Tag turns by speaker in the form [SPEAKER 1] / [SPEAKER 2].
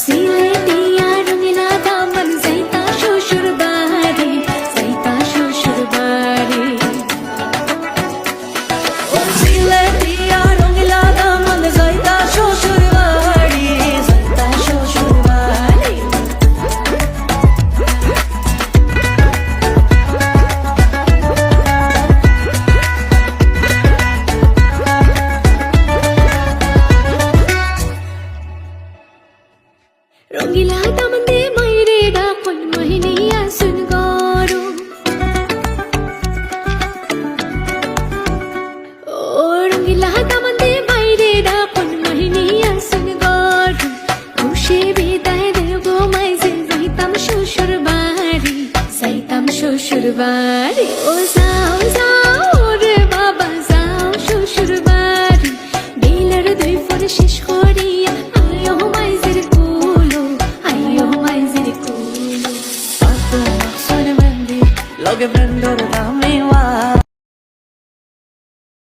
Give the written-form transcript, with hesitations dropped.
[SPEAKER 1] সিলেটিয়া রঙিলা দামন যাইতা শ্বশুর বাড়ি, যাইতা শ্বশুর বাড়ি। ও সিলেটিয়া রঙিলা দামন যাইতা শ্বশুর বাড়ি, যাইতা শ্বশুর বাড়ি। রঙিলা দামন্দে মাইরে ডাকন মহিনিয়া সুন গরু, ও রঙিলা দামন্দে মাইরে ডাকন মহিনিয়া সুন গরু। খুশি বিদায় দেব মাইজে যাইতাম শ্বশুর বাড়ি, যাইতাম শ্বশুর বাড়ি। ও যাও যাও রে বাবা যাও শ্বশুর বাড়ি, বিলের দুই ফোর শেষ করিয়া আয়ো মাইজের কুলো, আয়ো মাইজের কুলো। Logge prendere da me